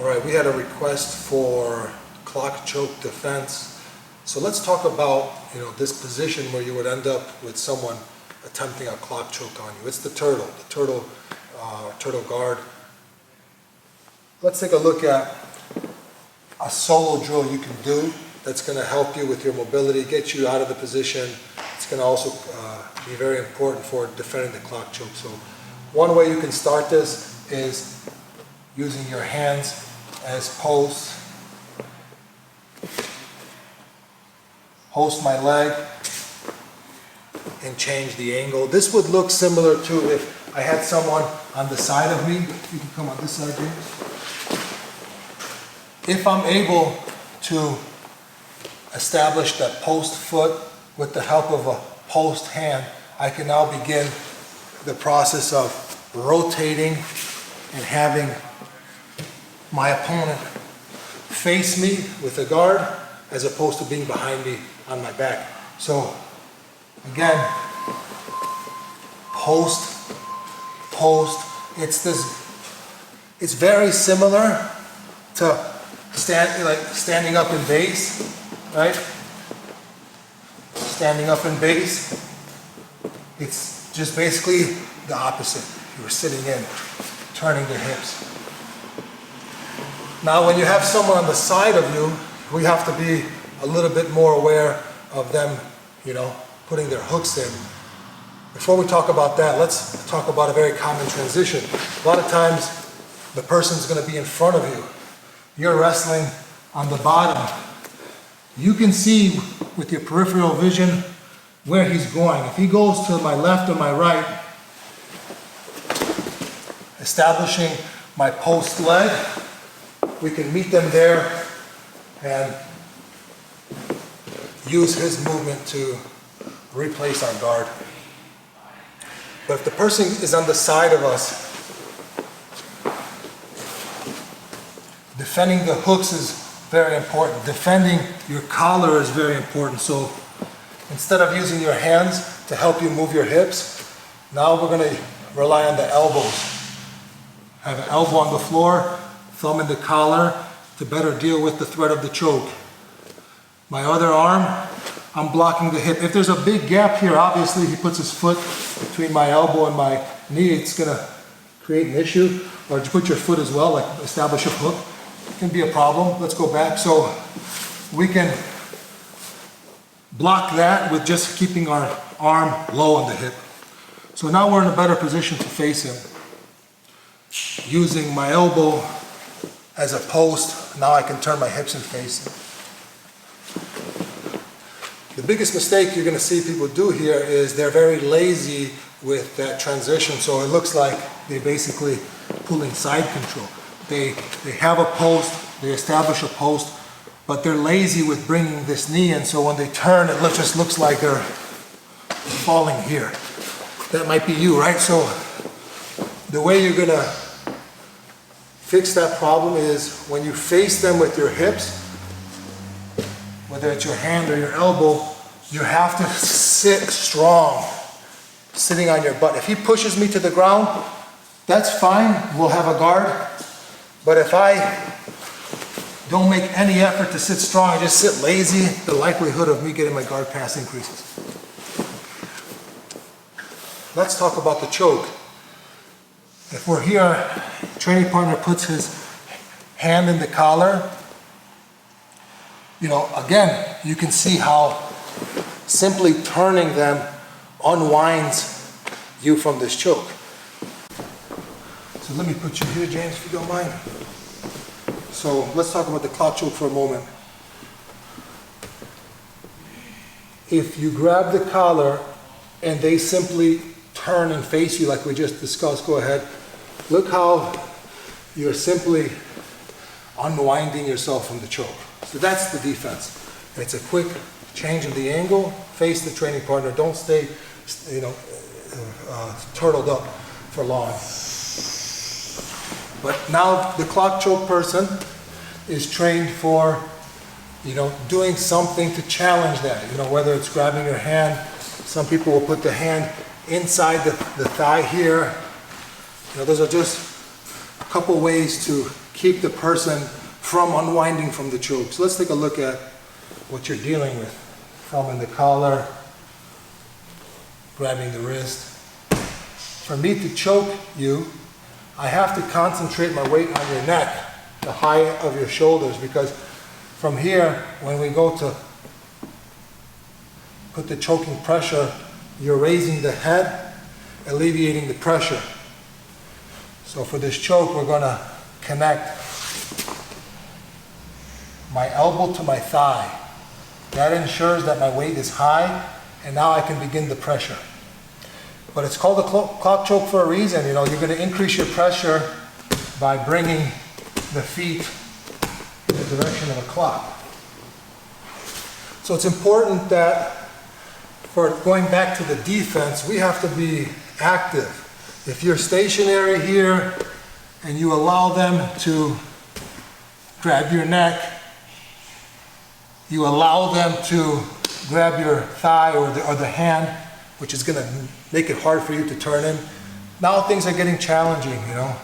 All right, we had a request for clock choke defense. So let's talk about, this position where you would end up with someone attempting a clock choke on you. It's the turtle guard. Let's take a look at a solo drill you can do that's going to help you with your mobility, get you out of the position. It's going to also be very important for defending the clock choke. So one way you can start this is using your hands as posts. Host my leg and change the angle. This would look similar to if I had someone on the side of me. You can come on this side, James. If I'm able to establish that post foot with the help of a post hand, I can now begin the process of rotating and having my opponent face me with a guard as opposed to being behind me on my back. So again, post, it's very similar to standing up in base, right? Standing up in base, it's just basically the opposite. You were sitting in, turning the hips. Now when you have someone on the side of you, we have to be a little bit more aware of them, putting their hooks in. Before we talk about that, let's talk about a very common transition. A lot of times, the person's going to be in front of you. You're wrestling on the bottom. You can see with your peripheral vision where he's going. If he goes to my left or my right, establishing my post leg, we can meet them there and use his movement to replace our guard. But if the person is on the side of us, defending the hooks is very important. Defending your collar is very important. So instead of using your hands to help you move your hips, now we're going to rely on the elbows. Have an elbow on the floor, thumb in the collar to better deal with the threat of the choke. My other arm, I'm blocking the hip. If there's a big gap here, obviously he puts his foot between my elbow and my knee, it's going to create an issue. Or you put your foot as well, like establish a hook. It can be a problem. Let's go back. So we can block that with just keeping our arm low on the hip. So now we're in a better position to face him. Using my elbow as a post, now I can turn my hips and face him. The biggest mistake you're going to see people do here is they're very lazy with that transition. So it looks like they're basically pulling side control. They have a post, they establish a post, but they're lazy with bringing this knee in. So when they turn, it just looks like they're falling here. That might be you, right? So the way you're going to fix that problem is when you face them with your hips, whether it's your hand or your elbow, you have to sit strong, sitting on your butt. If he pushes me to the ground, that's fine, we'll have a guard. But if I don't make any effort to sit strong, I just sit lazy, the likelihood of me getting my guard pass increases. Let's talk about the choke. If we're here, training partner puts his hand in the collar, again, you can see how simply turning them unwinds you from this choke. So let me put you here, James, if you don't mind. So let's talk about the clock choke for a moment. If you grab the collar and they simply turn and face you like we just discussed, go ahead. Look how you're simply unwinding yourself from the choke. So that's the defense. It's a quick change in the angle, face the training partner, don't stay, turtled up for long. But now the clock choke person is trained for, doing something to challenge that. Whether it's grabbing your hand, some people will put the hand inside the thigh here. Those are just a couple ways to keep the person from unwinding from the choke. So let's take a look at what you're dealing with. Thumb in the collar, grabbing the wrist. For me to choke you, I have to concentrate my weight on your neck, the height of your shoulders, because from here, when we go to put the choking pressure, you're raising the head, alleviating the pressure. So for this choke, we're going to connect my elbow to my thigh. That ensures that my weight is high, and now I can begin the pressure. But it's called a clock choke for a reason. You know, you're going to increase your pressure by bringing the feet in the direction of a clock. So it's important that for going back to the defense, we have to be active. If you're stationary here and you allow them to grab your neck, you allow them to grab your thigh or the hand, which is going to make it hard for you to turn in. Now things are getting challenging, you know.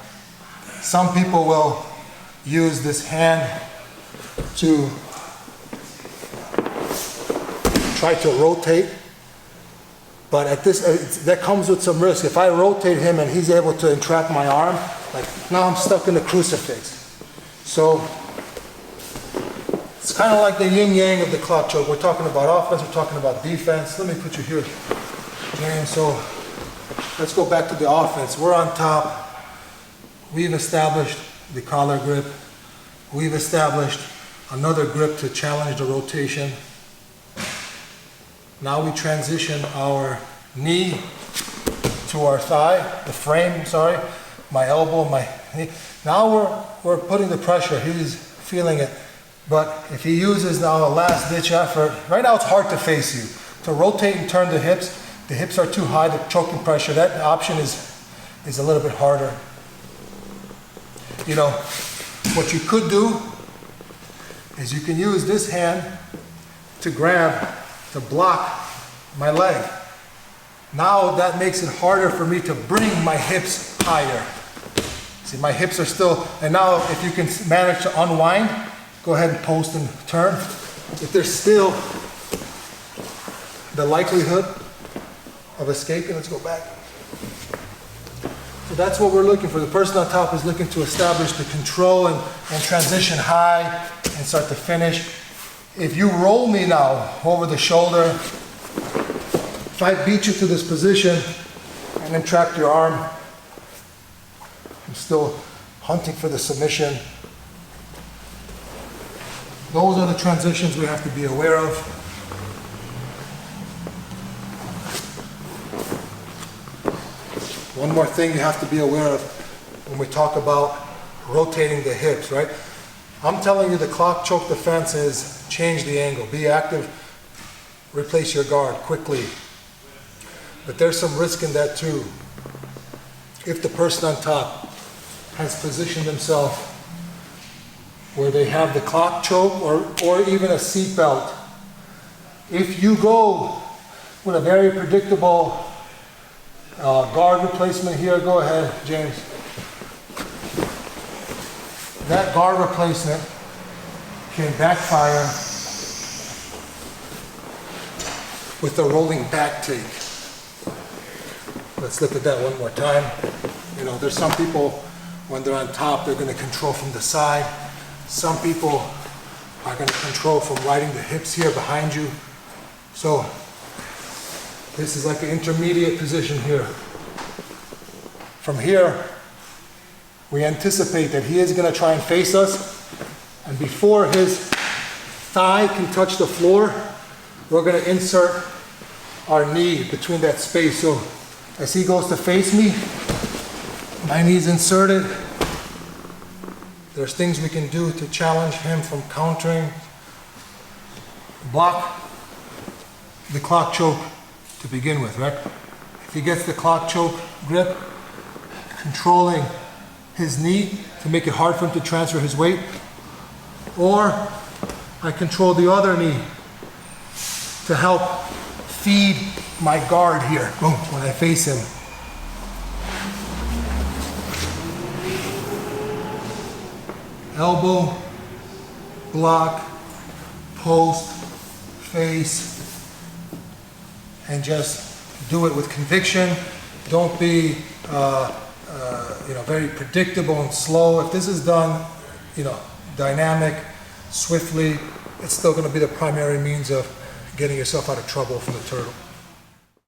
Some people will use this hand to try to rotate, but at this, that comes with some risk. If I rotate him and he's able to entrap my arm, like now I'm stuck in the crucifix. So it's kind of like the yin-yang of the clock choke. We're talking about offense, we're talking about defense. Let me put you here, James. So let's go back to the offense. We're on top. We've established the collar grip. We've established another grip to challenge the rotation. Now we transition our knee to our thigh, the frame, sorry, my elbow, my knee. Now we're putting the pressure. He's feeling it. But if he uses now a last ditch effort, right now it's hard to face you. To rotate and turn the hips are too high, the choking pressure, that option is a little bit harder. You know, what you could do is you can use this hand to grab, to block my leg. Now that makes it harder for me to bring my hips higher. See, my hips are still, and now if you can manage to unwind, go ahead and post and turn. If there's still the likelihood of escaping, let's go back. So that's what we're looking for. The person on top is looking to establish the control and transition high and start to finish. If you roll me now over the shoulder, if I beat you to this position and then track your arm, I'm still hunting for the submission. Those are the transitions we have to be aware of. One more thing you have to be aware of when we talk about rotating the hips, right? I'm telling you the clock choke defense is change the angle, be active, replace your guard quickly. But there's some risk in that too. If the person on top has positioned themselves where they have the clock choke or even a seat belt, if you go with a very predictable guard replacement here, go ahead, James. That guard replacement can backfire with a rolling back take. Let's look at that one more time. You know, there's some people, when they're on top, they're going to control from the side. Some people are going to control from riding the hips here behind you. So this is like an intermediate position here. From here, we anticipate that he is going to try and face us, and before his thigh can touch the floor, we're going to insert our knee between that space. So as he goes to face me, my knee's inserted. There's things we can do to challenge him from countering. Block the clock choke to begin with, right? If he gets the clock choke grip, controlling his knee to make it hard for him to transfer his weight, or I control the other knee to help feed my guard here, boom, when I face him. elbow, block, post, face, and just do it with conviction. Don't be very predictable and slow. If this is done, dynamic, swiftly, it's still going to be the primary means of getting yourself out of trouble from the turtle.